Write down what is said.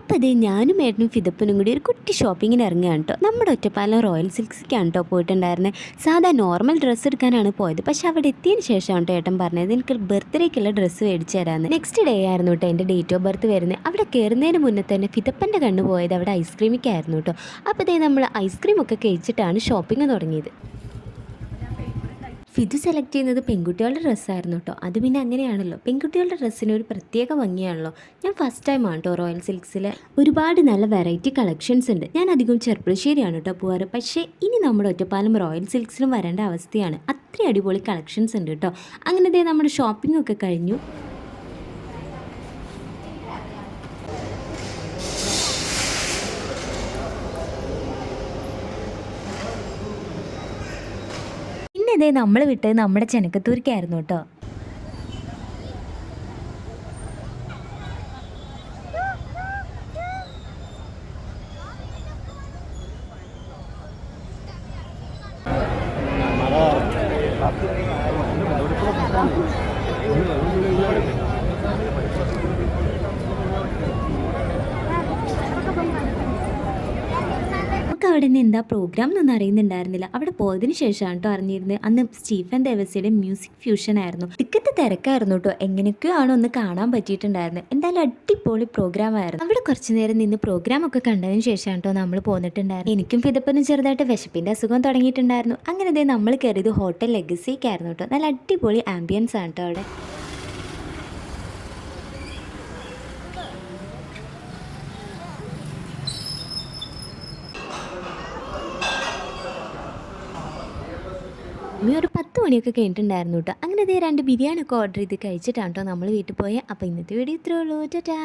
അപ്പോൾ അതേ ഞാനും ഏട്ടനും ഫിദപ്പനും കൂടി ഒരു കുട്ടി ഷോപ്പിങ്ങിന് ഇറങ്ങുകയാണ് കേട്ടോ. നമ്മുടെ ഒറ്റപ്പാലം റോയൽ സിൽക്സിക്കാണ് കേട്ടോ പോയിട്ടുണ്ടായിരുന്നത്. സാധാ നോർമൽ ഡ്രസ്സ് എടുക്കാനാണ് പോയത്. പക്ഷെ അവിടെ എത്തിയതിന് ശേഷമാണ് കേട്ടോ ഏട്ടൻ പറഞ്ഞത് എനിക്ക് ബർത്ത്ഡേക്കുള്ള ഡ്രസ്സ് മേടിച്ച് തരാമെന്ന്. നെക്സ്റ്റ് ഡേ ആയിരുന്നു കേട്ടോ എൻ്റെ ഡേറ്റ് ഓഫ് ബർത്ത് വരുന്നത്. അവിടെ കയറുന്നതിന് മുന്നേ തന്നെ ഫിദപ്പൻ്റെ കണ്ണ് പോയത് അവിടെ ഐസ്ക്രീമിക്കായിരുന്നു കേട്ടോ. അപ്പോൾ അതേ നമ്മൾ ഐസ്ക്രീമൊക്കെ കഴിച്ചിട്ടാണ് ഷോപ്പിംഗ് തുടങ്ങിയത്. ഫിദു സെലക്ട് ചെയ്യുന്നത് പെൺകുട്ടികളുടെ ഡ്രസ്സായിരുന്നു കേട്ടോ. അത് പിന്നെ അങ്ങനെയാണല്ലോ, പെൺകുട്ടികളുടെ ഡ്രസ്സിന് ഒരു പ്രത്യേക ഭംഗിയാണല്ലോ. ഞാൻ ഫസ്റ്റ് ടൈമാണ് കേട്ടോ റോയൽ സിൽക്സിൽ. ഒരുപാട് നല്ല വെറൈറ്റി കളക്ഷൻസ് ഉണ്ട്. ഞാൻ അധികം ചെറുപ്പശ്ശേരിയാണ് കേട്ടോ പോവാറ്. പക്ഷേ ഇനി നമ്മുടെ ഒറ്റപ്പാലം റോയൽ സിൽക്സിലും വരേണ്ട അവസ്ഥയാണ്. അത്രയും അടിപൊളി കളക്ഷൻസ് ഉണ്ട് കേട്ടോ. അങ്ങനത്തെ നമ്മുടെ ഷോപ്പിംഗ് ഒക്കെ കഴിഞ്ഞു. പിന്നെ ഇതേ നമ്മൾ വിട്ടത് നമ്മുടെ ചെനക്കത്തൂർക്കായിരുന്നു കേട്ടോ. അവിടെ നിന്ന് എന്താ പ്രോഗ്രാം എന്നൊന്നും അറിയുന്നുണ്ടായിരുന്നില്ല. അവിടെ പോയതിന് ശേഷമാണ് കേട്ടോ അറിഞ്ഞിരുന്നത്. അന്ന് സ്റ്റീഫൻ ദേവസിയുടെ മ്യൂസിക് ഫ്യൂഷൻ ആയിരുന്നു. ടിക്കറ്റ് തിരക്കായിരുന്നു കേട്ടോ. എങ്ങനെയൊക്കെയോ ആണ് ഒന്ന് കാണാൻ പറ്റിയിട്ടുണ്ടായിരുന്നത്. എന്തായാലും അടിപൊളി പ്രോഗ്രാം ആയിരുന്നു. അവിടെ കുറച്ച് നേരം നിന്ന് പ്രോഗ്രാം ഒക്കെ കണ്ടതിന് ശേഷമാണ് കേട്ടോ നമ്മൾ പോന്നിട്ടുണ്ടായിരുന്നു. എനിക്കും ഫിദപ്പനും ചെറുതായിട്ട് വിശപ്പിൻ്റെ അസുഖം തുടങ്ങിയിട്ടുണ്ടായിരുന്നു. അങ്ങനെ നമ്മൾ കയറിയത് ഹോട്ടൽ ലെഗസിക്കായിരുന്നു കേട്ടോ. നല്ല അടിപൊളി ആംബിയൻസ് ആണ് കേട്ടോ അവിടെ. ഒരു 10 മണിയൊക്കെ കഴിഞ്ഞിട്ടുണ്ടായിരുന്നു കേട്ടോ. അങ്ങനെ 2 ബിരിയാണി ഒക്കെ ഓർഡർ ചെയ്ത് കഴിച്ചിട്ടാണ് കേട്ടോ നമ്മൾ വീട്ടിൽ പോയത്. അപ്പോൾ ഇന്നത്തെ വീഡിയോ ഇത്രേ ഉള്ളൂ. ടാറ്റാ.